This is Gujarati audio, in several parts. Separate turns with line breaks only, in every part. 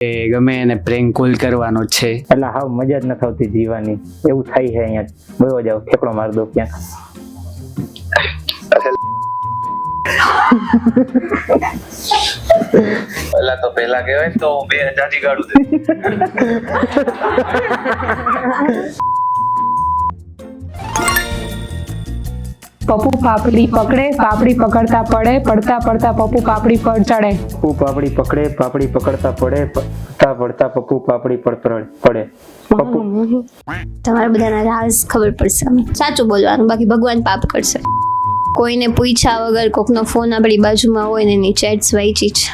ગમે એને પ્રેન્ક કોલ કરવાનો છે.
એટલે હાવ મજા જ નથી આવતી જીવાની. એવું થાય છે અહીંયા. બોયો જાવ ઠેકડો માર દો ક્યાંક.
પેલા કહેવાય તો 2000 થી ગાડું દે.
પપ્પુ પાપડી પકડે, પાપડી પકડતા પડે, પડતા પડતા પપ્પુ પાપડી પર ચડે.
પપ્પુ પાપડી પકડે, પાપડી પકડતા પડે, પડતા પડતા પપ્પુ પાપડી પર પડે. પપ્પુ
તમારા બધાના રાઝ ખબર પડશે. સાચું બોલવાનું, બાકી ભગવાન પાપ કરશે. કોઈને પૂછ્યા વગર કોકનો ફોન આપણી બાજુમાં હોય ને એની ચેટ્સ વાંચી છે.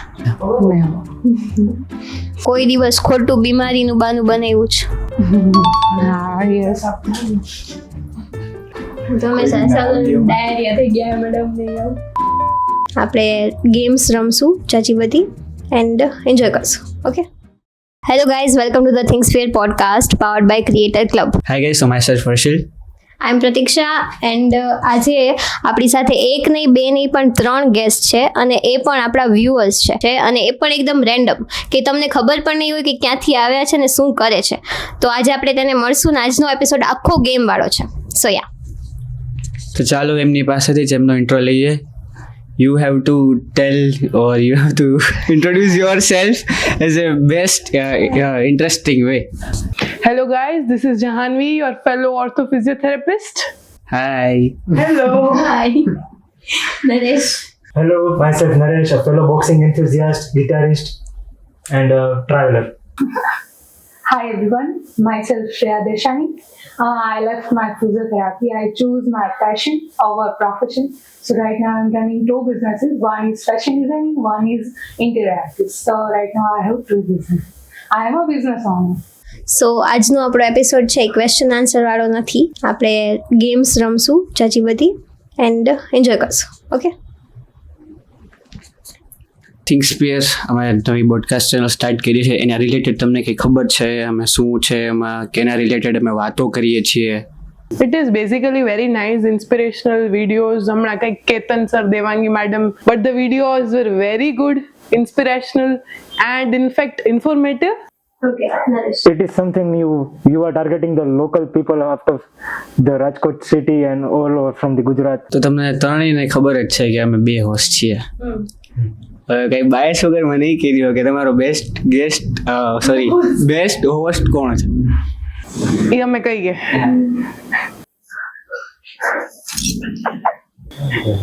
કોઈ દિવસ ખોટું બીમારીનું બાનું બનાવ્યું છે.
હા યસ.
તમે ડાયરિયા થઈ ગયા મેડમ ને. આપણે ગેમ્સ રમશું ચાચી બધી એન્ડ એન્જોય કરશું. Okay, hello guys, welcome to the things fair podcast powered by creator club.
Hi guys, so my self Harshil.
I am Pratiksha and આજે આપણી સાથે એક નહીં બે નહીં પણ 3 ગેસ્ટ છે અને એ પણ આપણા વ્યુઅર્સ છે અને એ પણ એકદમ રેન્ડમ કે તમને ખબર પણ નહીં હોય કે ક્યાંથી આવ્યા છે ને શું કરે છે. તો આજે આપણે તેને મળશું ને આજનો એપિસોડ આખો ગેમ વાળો છે. સો યા,
તો ચાલો એમની પાસેથી જ એમનો ઇન્ટ્રો લઈએ. You have to tell or you have to introduce your self as a best interesting way.
Hello guys, this is Jahanvi, your fellow orthophysiotherapist.
Hi.
Hello.
Hi Naresh.
Hello, myself Naresh, a fellow boxing enthusiast, guitarist, and traveler.
Hi everyone, myself Shreya Deshani. I left my physiotherapy. I choose my passion over profession. So right now I'm running 2 businesses. One is fashion designing, one is interior artist. So right now I have 2 businesses. I am a business owner.
સો આજનો આપણો એપિસોડ છે ક્વેશ્ચન આન્સર વાળો નથી. આપણે ગેમ્સ રમશું ચાચી બધી એન્ડ એન્જોય કરશું. ઓકે,
થિંગ્સ ફેર અમે નવી પોડકાસ્ટ ચેનલ સ્ટાર્ટ કરી છે. એના રિલેટેડ તમને કંઈ ખબર છે અમે શું છે એમાં, કે એના રિલેટેડ અમે વાતો કરીએ છીએ?
It is basically very nice inspirational videos. હમણાં કંઈક Ketan sir, Devangi madam, but the videos were very good, inspirational and in fact informative.
Okay Naresh.
it is something you are targeting the local people of the Rajkot city and all over from the Gujarat.
તો તમને ત્રણેયને ખબર જ છે કે અમે 2 હોસ્ટ છીએ. હવે કઈ બાયસ વગર મને નહીં કર્યો કે તમારો બેસ્ટ હોસ્ટ કોણ છે?
એ અમે કહીએ.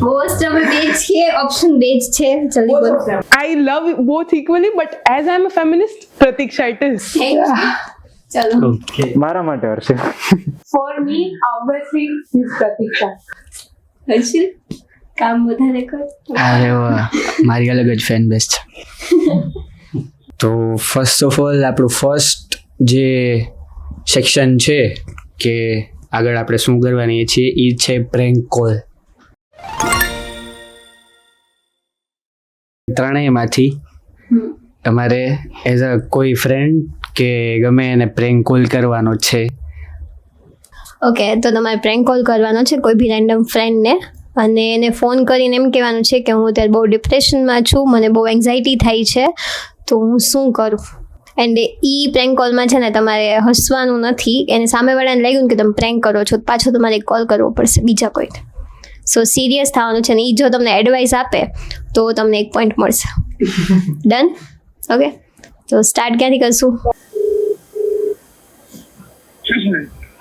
મોસ્ટ અમે બે છીએ, ઓપ્શન બે જ છે. જલ્દી બોલ.
I love both equally, but as I am a feminist, Pratiksha it is.
ચલો.
ઓકે.
મારા માટે Harshil.
For me, obviously, is Pratiksha.
Harshil કામ વધારે કર.
અરે વાહ, મારી અલગ જ ફેન બેસ છે. તો ફર્સ્ટ ઓફ ઓલ આપણું ફર્સ્ટ જે સેક્શન છે કે આગળ આપણે શું કરવાની છીએ એ છે પ્રેન્ક કોલ. ત્રણેયમાંથી તમારે એઝ અ કોઈ ફ્રેન્ડ કે ગમે એને પ્રેન્ક કોલ કરવાનો છે.
ઓકે, તો તમારે પ્રેન્ક કોલ કરવાનો છે કોઈ બી રેન્ડમ ફ્રેન્ડને અને એને ફોન કરીને એમ કહેવાનું છે કે હું અત્યારે બહુ ડિપ્રેશનમાં છું, મને બહુ એન્ઝાઇટી થાય છે, તો હું શું કરું. એન્ડ એ પ્રેન્ક કોલમાં છે ને તમારે હસવાનું નથી. એને સામેવાળાને લાગ્યું કે તમે પ્રેન્ક કરો છો, પાછો તમારે કોલ કરવો પડશે બીજા કોઈને. સો સિરિયસ થવાનું છે ને એ જો તમને એડવાઇસ આપે તો તમને 1 પોઈન્ટ મળશે. ડન? ઓકે, તો સ્ટાર્ટ ક્યાંથી કરશું?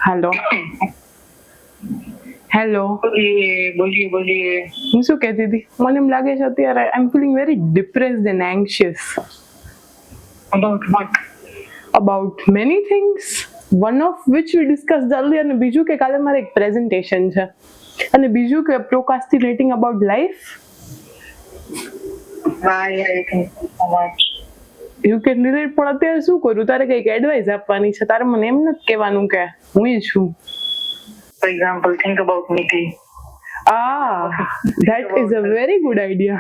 હેલો.
બોલીએ.
હું શું કહેતી હતી, મને એમ લાગે છે અત્યારે I am feeling very depressed and anxious
About what?
about many things, one of which we discussed earlier. અને બીજું કે કાલે મારે એક પ્રેઝન્ટેશન છે અને બીજું કે procrastinating about life.
Why are you thinking so much?
You can relate. પણ અત્યારે શું કરું, તારે કંઈક એડવાઇસ આપવાની છે. તારે મને એમ નથી કહેવાનું કે હું છું.
For example, think about Nikki.
That is a very good idea.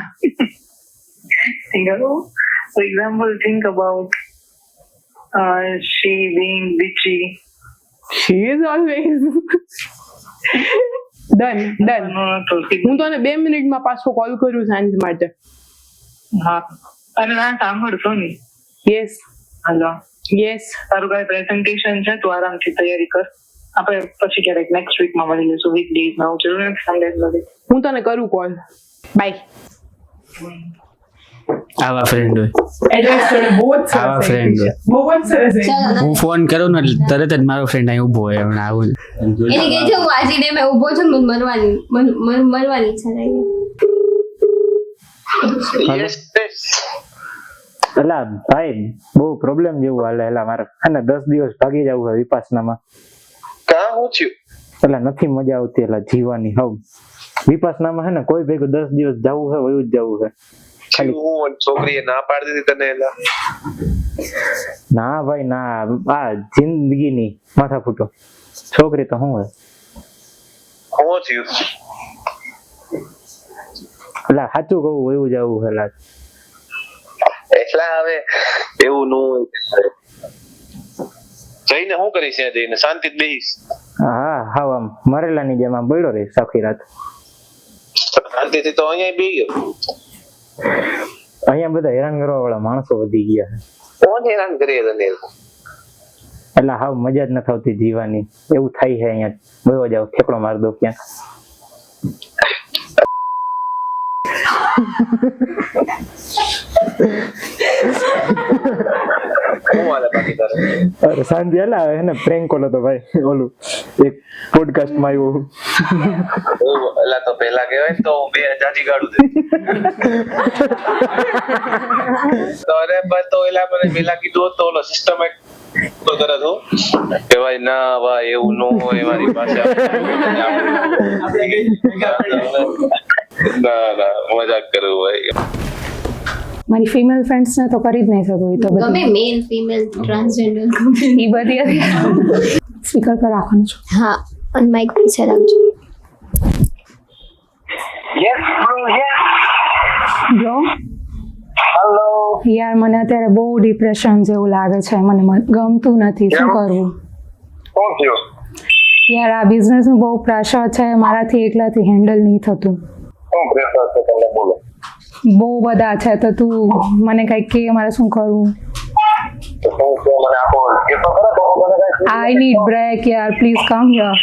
For example, think about she being bitchy.
She is always done. હું તને 2 મિનિટમાં પાછો કોલ કરું સાંજ માટે.
હા, અને ના સાંભળ સોની.
યસ.
હાલો,
યસ.
તારું કઈ પ્રેઝન્ટેશન છે, તું આરામથી તૈયારી કર. આપણે પછી ક્યારેક નેક્સ્ટ વીકમાં મળી લઈશું, વીક ડેઝમાં. હું જરૂર નથી સન્ડે નથી.
હું તને કરું કોલ. બાય.
આવા ફ્રેન્ડ હોય,
એડ્રેસ જોડે બહુ જ
આવા
સરસ
friend
છે. બહુ જ સરસ છે.
હું ફોન કરું ને એટલે તરત જ મારો ફ્રેન્ડ અહીં ઊભો હોય હમણાં આવું
એને કહે છે હું આજે ડે મેં ઊભો છું, મને મરવાની ઈચ્છા થઈ.
એલા ભાઈ બહુ પ્રોબ્લેમ જેવું હાલે. એલા મારે અને 10 દિવસ ભાગી જવું છે વિપાસનામાં.
કા હું થયું?
એલા નથી મજા આવતી એલા જીવવાની. હવ વિપાસનામાં હે ને કોઈ ભેગું 10 દિવસ જવું છે, વયું જ જવું છે. ખાલી
હું છોકરીએ ના પાડી દીધી તને એલા?
ના ભાઈ ના, આ જિંદગીની માથા ફૂટો. છોકરી તો શું હોય
હું થયું?
એલા સાચું કહું વયું જવું છે એલા.
એટલા હવે એવું નું જઈને શું કરીશ? ત્યાં જઈને શાંતિ બેહીશ?
હા હા, આમ મરેલાની જેમ આમ બળ્યો રહીશ આખી રાત.
શાંતિથી તો અહીંયા બેહી ગયો.
અહીંયા બધા હેરાન કરવા વાળા માણસો વધી ગયા છે.
કોણ હેરાન કરીએ તને?
એટલે હાવ મજા જ નથી આવતી જીવાની. એવું થાય છે અહીંયા. બયો જાવ ઠેકડો માર દો ક્યાંક.
હું હાલે બાકી તારે?
અરે શાંતિ. એલા એને પ્રેન્ક કોલ હતો ભાઈ, ઓલું એક પોડકાસ્ટ માં આવ્યું.
એલા તો પેલા કહેવાય તો બે જાજી ગાડું દે. તો અરે બસ તો એલા મને પેલા કીધું તો ઓલો સિસ્ટમેટિક તો કરે તો કે ભાઈ ના ભાઈ એવું નો હોય મારી પાસે. ના ના મજાક કરું ભાઈ.
મારી ફિમેલ ફ્રેન્ડ્સ ને તો કરી જ નહીં શકું. એ તો
ગમે
બધી
મેલ ફિમેલ ટ્રાન્સજેન્ડર ગમે.
એ બધી સ્પીકર પર રાખવાનું છે.
હા, અને માઇક પીછે રાખજો.
Bro
hello.
યાર મને અત્યારે બહુ ડિપ્રેશન જેવું લાગે છે. મને ગમતું નથી. શું કરવું
કોણ થયો?
યાર? આ બિઝનેસ નું બહુ પ્રેશર છે, મારાથી એકલાથી હેન્ડલ નહીં થતું.
કોણ પ્રેશર છે તમને બોલો?
બહુ બધા છે, તો તું મને કઈ કે મારે શું કરવું?
શું છે મને આપો એ તો ખરા તો મને કઈ
આઈ નીડ બ્રેક યાર, પ્લીઝ કમ હિયર.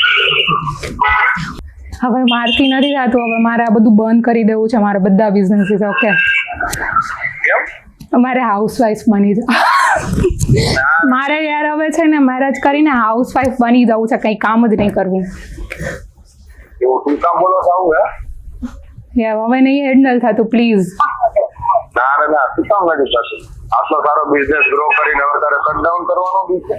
હવે મારથી નથી થતું. હવે મારે આ બધું બંધ કરી દેવું છે, મારા બધા બિઝનેસીસ. ઓકે,
કેમ?
મારે હાઉસવાઈફ બની મારે યાર હવે છે ને મેરેજ કરીને હાઉસવાઈફ બની જવું છે, કંઈ કામ જ નહીં કરવું.
એવું તું કામ બોલો છો આવું હે?
યાર હવે નહીં હેન્ડલ થતું, પ્લીઝ.
ના રે ના, તું કામ નથી થતું. આટલો સારો બિઝનેસ ગ્રો કરીને હવે તારે શટડાઉન કરવાનો બી છે?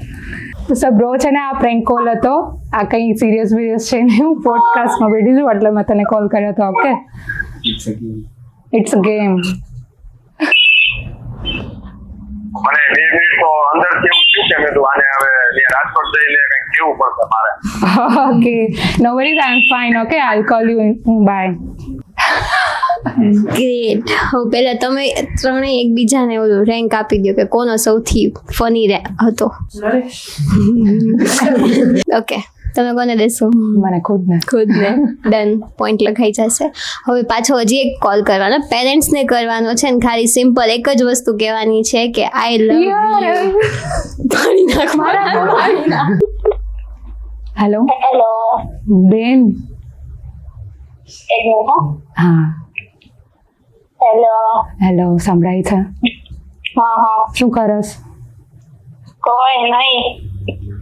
તો સર બ્રો છે ને, આ પ્રેન્ક કોલ હતો. આ કંઈ સિરિયસ છે ને, હું પોડકાસ્ટમાં બેઠી છું એટલે મેં તને કોલ કર્યો હતો. Okay, it's a game.
મને 2 મિનિટ તો અંદર કેવું થયું કે મેં તું આને હવે રાજકોટ જઈને કંઈક કેવું પડશે મારે.
Okay, no worries, I am fine. Okay, I call you. Bye.
Great. હવે પહેલા તમે ત્રણેય એકબીજાને ઓલું રેન્ક આપી દો કે કોનો સૌથી ફની હતો. ઓકે, તમે કોને દેશો?
મને ખુદને.
ડન. પોઈન્ટ લખાઈ જશે. હવે પાછો હજી એક કોલ કરવાનો, પેરેન્ટ્સને કરવાનો છે ને ખાલી સિમ્પલ એક જ વસ્તુ કહેવાની છે કે આઈ લવ યુ. પાણી નાખ.
હેલો બેન. હા હેલો, સંભળાય છે? શું કરસ?
કોઈ નહીં.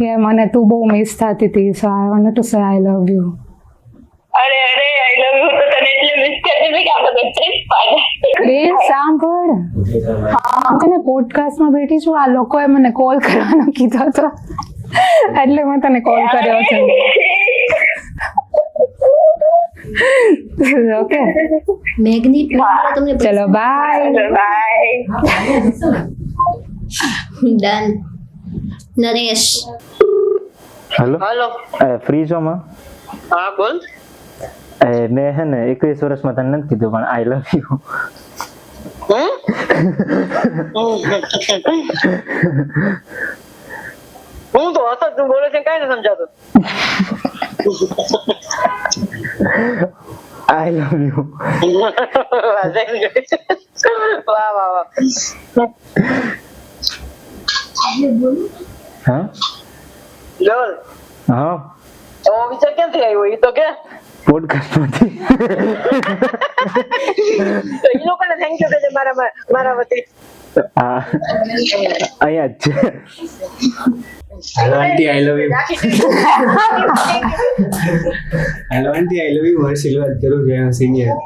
યાર મને તું બહુ મિસ થતી હતી, સો I want to say I love you.
અરે આઈ લવ યુ તો તને એટલે મિસ કરતી હતી કે આપણે ટ્રીપ પાડે.
બેન સાંભળ, હું તને પોડકાસ્ટમાં બેઠી છું, આ લોકોએ મને કોલ કરવાનો કીધો હતો એટલે મેં તને કોલ કર્યો છે. ઓકે
મેગ્નેટ તમને
ચલો બાય.
ડન. નરેશ.
હેલો,
હાલો.
ફ્રી છો માં?
હા બોલ.
મેં હે ને 21 વર્ષમાં તને નથી કીધું પણ આઈ લવ યુ.
હું તો હસત તું બોલે છે, કઈ નથી સમજાતું.
આઈ લવ યુ.
વાહ વાહ વાહ.
હા
લોલ
હા
તો વિચાર ક્યાંથી આવ્યો એ તો કે
પોડકાસ્ટમાંથી
તો એ લોકોને થેન્ક યુ કહેજે મારા વતી.
હા અહીંયા જ છે.
Hello aunty I love you. Hello aunty I love you. Harshil વાત કરું છું, એનો સિનિયર.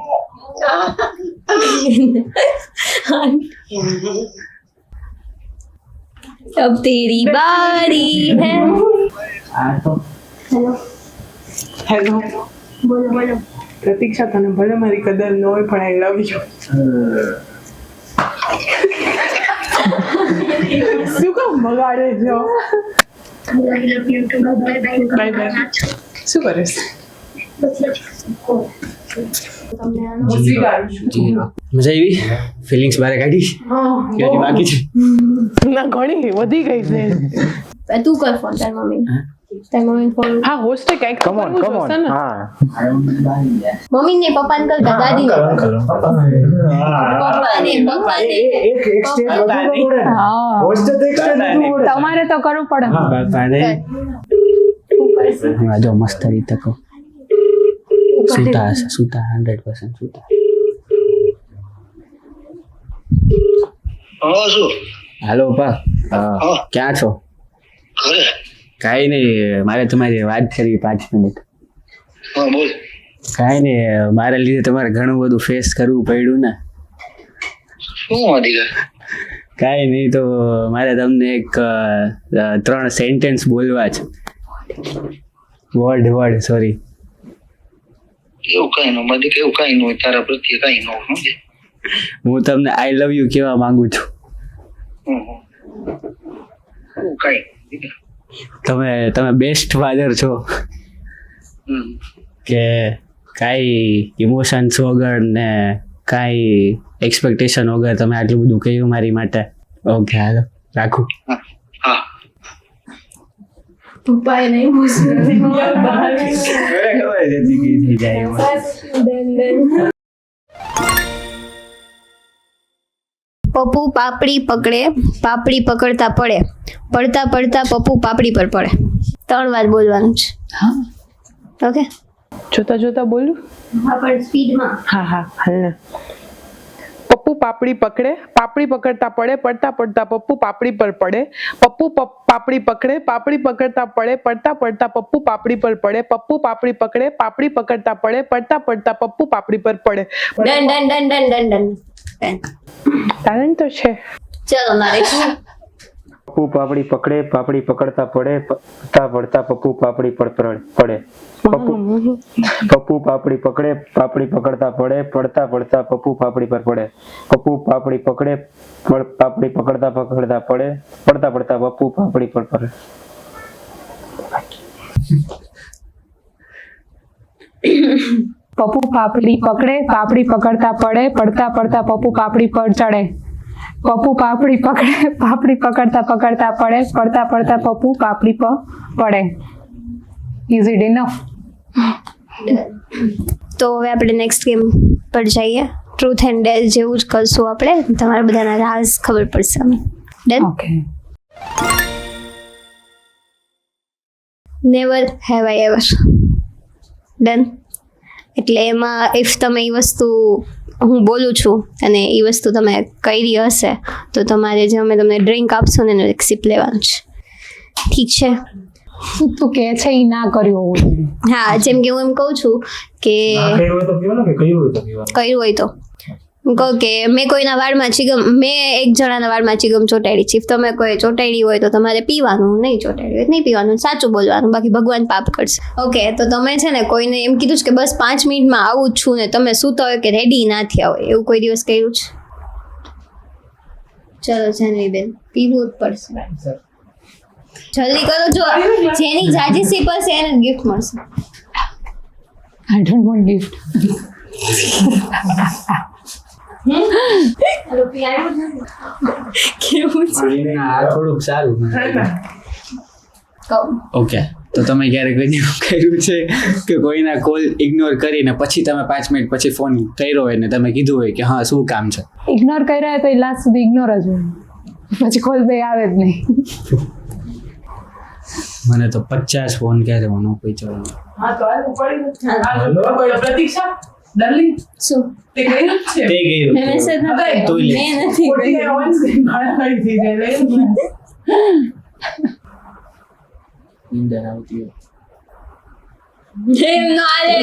अब तेरी बारी है.
હેલો
બોલો બોલો.
પ્રતીક્ષા, તને ભલે મારી કદર ન હોય પણ આઈ લવ યુ. શું કામ બગાડે છો? Bye bye. શું કરે છે?
મજા આવી? ફિલિંગ્સ બહાર કાઢી કે હજી બાકી છે?
ના, ઘણી વધી ગઈ છે.
તું કર ફોન તાર મમ્મી. તાર મમ્મી ફોન.
હા, હોસ્ટે કંઈક
કમ ઓન
કરવું જોશે ને.
હા
મમ્મી ને પપ્પાને કર દાદી ને. પપ્પાને
એક સ્ટેજ હોસ્ટ તો એક સ્ટેજ
તમારે તો કરવું પડે.
બાપાને જો મસ્ત રીતે કહો. સુતા હશે, સુતા 100% સુતા. હાલો પપ્પા, ક્યાં છો? કાંઈ નહીં, મારે તમારી વાત કરવી 5 મિનિટ. કાંઈ નહીં, મારા લીધે તમારે ઘણું બધું ફેસ કરવું પડ્યું ને. કાંઈ નહીં, તો મારે તમને એક 3 સેન્ટેન્સ બોલવા છે. Word sorry.
એવું કઈ નો માલિક, એવું કઈ નો તારા પ્રત્યે કઈ નો સમજે.
હું તમને આઈ લવ યુ કહેવા માંગુ છું.
કઈ
તમે બેસ્ટ ફાધર છો કે કાંઈ ઇમોશન્સ વગર ને કાંઈ એક્સપેક્ટેશન વગર તમે આટલું બધું કહ્યું મારી માટે. ઓકે, હાલો રાખું.
પપ્પાએ નહીં પપ્પુ પાપડી પકડે, પાપડી પકડતા પડે, પડતા પડતા પપ્પુ પાપડી પર પડે. 3 વાર બોલવાનું છે. ઓકે,
જોતા જોતા બોલું.
હા પણ સ્પીડમાં.
હા હાલ ને. પપ્પુ પાપડી પકડે, પાપડી પકડતા પડે, પડતા પડતા પપ્પુ પાપડી પર પડે. પપ્પુ પાપડી પકડે, પાપડી પકડતા પડે, પડતા પડતા પપ્પુ પાપડી પર પડે. પપ્પુ પાપડી પકડે, પાપડી પકડતા પડે, પડતા પડતા પપ્પુ પાપડી પર પડે.
ડન.
ટેલેન્ટ તો છે.
ચલો નરેશ.
પપ્પુ પાપડી પકડે, પાપડી પકડતા પડે, પડતા પડતા પપ્પુ પાપડી પર પડે. પપ્પુ પાપડી પકડે, પાપડી પકડતા પડે, પડતા પડતા પપ્પુ પાપડી પર પડે. પપ્પુ પાપડી પકડે, પાપડી પકડતા પડે, પડતા પડતા પપ્પુ પાપડી પર પડે.
પપ્પુ પાપડી પકડે, પાપડી પકડતા પડે, પડતા પડતા પપ્પુ પાપડી પર ચડે. પપ્પુ પાપડી પકડે, પાપડી પકડતા પડે, પડતા પડતા પપ્પુ પાપડી પર પડે. Is it enough?
તો હવે આપણે નેક્સ્ટ ગેમ પર જઈએ. ટ્રુથ એન્ડ ડેર જેવું જ કરશું આપણે. તમારા બધાના રાઝ ખબર પડશે. Done.
Okay.
Never have I ever. Done. એટલે એમાં ઇફ તમે એ વસ્તુ હું બોલું છું અને એ વસ્તુ તમે કરી હશે તો તમારે જે અમે તમને ડ્રિંક આપશું ને એનું એક સિપ લેવાનું છે. ઠીક છે?
શું તું કહે છે એ ના કર્યું હોવું જોઈએ.
હા, જેમ કે હું એમ કહું છું કે
કર્યું હોય તો પીવાનું કે કર્યું હોય તો પીવાનું.
કર્યું હોય તો હું કહું કે મેં કોઈના વાળમાં ચીગમ, મેં એક જણાના વાળમાં ચીગમ ચોંટાડી છે. તમે કોઈ ચોંટાડી હોય તો તમારે પીવાનું, નહીં ચોંટાડી હોય નહીં પીવાનું, સાચું બોલવાનું, બાકી ભગવાન પાપ કરશે. ઓકે, તો તમે છે ને કોઈને એમ કીધું છે કે બસ 5 મિનિટમાં આવું જ છું ને તમે સૂતા હોય કે રેડી ના થયા હોય, એવું કોઈ દિવસ કહ્યું છે? ચલો જાનવીબેન, પીવું જ પડશે. જલ્દી કરો, જો જેની જાજી સીપ હશે એને ગિફ્ટ મળશે.
I don't want gift.
કેવું છે?
આ થોડુંક સારું.
કહો.
ઓકે, તો તમે ક્યારેક કર્યું છે કે કોઈના કોલ ઇગ્નોર કરીને પછી તમે 5 મિનિટ પછી ફોન કર્યો હોય ને તમે કીધું હોય કે હા શું કામ છે?
ઇગ્નોર કર્યા હોય તો એ લાસ્ટ સુધી ઇગ્નોર જ હોય. પછી કોલ બે આવે જ નહીં.
મને તો 50 ફોન ક્યારે નો કોઈ જવાનું.
હા તો હાલ ઉપાડી પ્રતીક્ષા ડાર્લિંગ
શું
તે કર્યું જ છે
તે ગયું
મેં મેસેજ ન કર્યો.
તું લે.
મેં નથી
ખોટી
કર્યો.
ઓન સ્ક્રીન ગાળા થઈ જાય લઈ
નીંદર આવતી હોય.
એમ નો હાલે.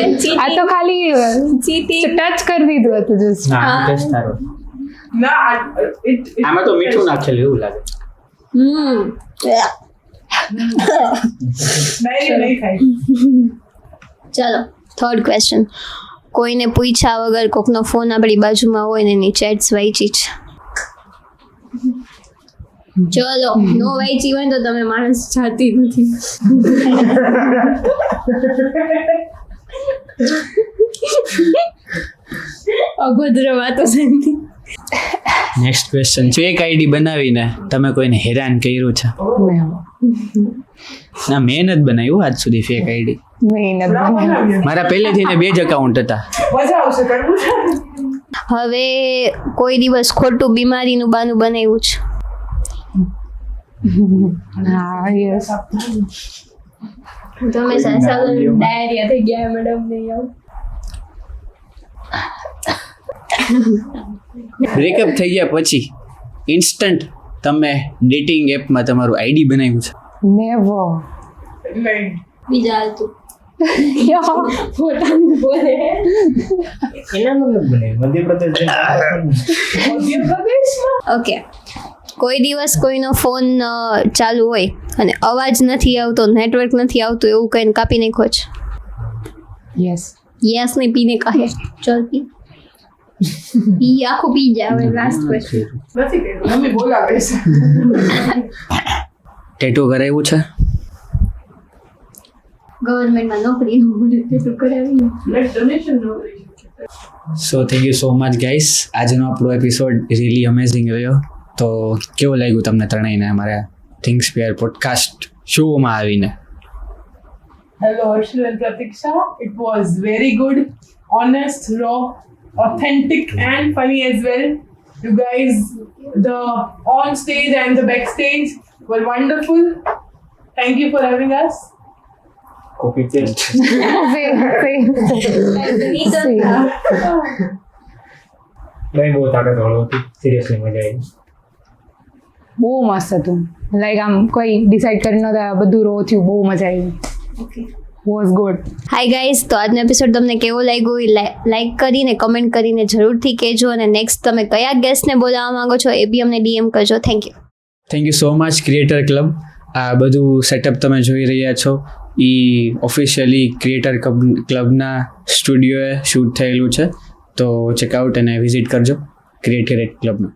આ તો ખાલી
ચીટી
ટચ કરી દીધું હતું જસ્ટ.
ના ટેસ્ટ તારો.
ના
આમાં તો મીઠું નાખેલું એવું લાગે.
નહીં ખાય.
ચલો થર્ડ ક્વેશ્ચન. કોઈને પૂછ્યા વગર કોકનો ફોન આપણી બાજુમાં હોય ને એની ચેટ્સ વાંચી છે. ચલો નો વાંચી હોય ને તો તમે માણસ જાતી નથી. અભદ્ર વાતો છે.
Next question. ફેક આઈડી બનાવીને તમે કોઈને હેરાન કર્યું છે? ના મેં નથી બનાવ્યું આજ સુધી ફેક આઈડી. મારા પહેલેથી ને 2 જ એકાઉન્ટ હતા.
મજા આવશે કરવું છે.
હવે કોઈ દિવસ ખોટું બીમારીનું બાનું બનાવ્યું છે?
હા યસ.
તમે ડાયરિયા થઈ ગયા મેડમ નહીં આવું.
બ્રેકઅપ થઈ ગયા પછી ઇન્સ્ટન્ટ તમે ડેટિંગ એપમાં તમારું આઈડી બનાવ્યું છે?
નેવર.
નહીં
બીજા હાલતું પોતાનું બોલે.
મધ્યપ્રદેશમાં
ઓકે કોઈ દિવસ કોઈનો ફોન ચાલુ હોય અને અવાજ નથી આવતો, નેટવર્ક નથી આવતું એવું કહીને કાપી નાખો છે?
યસ.
યસ ને પીને કહે ચલ પી. પી આખું પી જાય. હવે લાસ્ટ ક્વેશ્ચન.
નથી કર્યું મમ્મી બોલાવે છે.
ટેટુ કરાવ્યું છે?
ગવર્મેન્ટમાં નોકરી કરાવી.
લેટ ડોનેશન નો રહી.
So thank you so much guys. આજનો આપણો એપિસોડ રિયલી અમેઝિંગ રહ્યો. તો કેવું લાગ્યું તમને ત્રણેયને અમારા થિંગ્સ પેર પોડકાસ્ટ શોમાં આવીને?
Hello, Arshil and Pratiksha. It was very good, honest, raw, authentic, and funny as well. You guys, the on stage and the backstage were wonderful. Thank you for having us.
Copy paste. નહીં બહુ તાકાતવાળું હતું. સિરિયસલી મજા આવી.
બહુ મસ્ત હતું. લાઈક આમ કોઈ ડિસાઈડ કરી નતા, બધું રો થયું. બહુ મજા આવી. Was good.
હાય ગાઈઝ, તો આજનો એપિસોડ તમને કેવો લાગ્યો એ લાઈક કરીને કમેન્ટ કરીને જરૂરથી કહેજો. અને નેક્સ્ટ તમે કયા ગેસ્ટને બોલાવવા માંગો છો એ બી અમને ડીએમ કરજો. Thank you.
Thank you so much creator club. આ બધું સેટઅપ તમે જોઈ રહ્યા છો એ ઓફિશિયલી ક્રિએટર ક્લબના સ્ટુડિયોએ શૂટ થયેલું છે. તો ચેકઆઉટ અને વિઝિટ કરજો ક્રિએટર ક્લબમાં.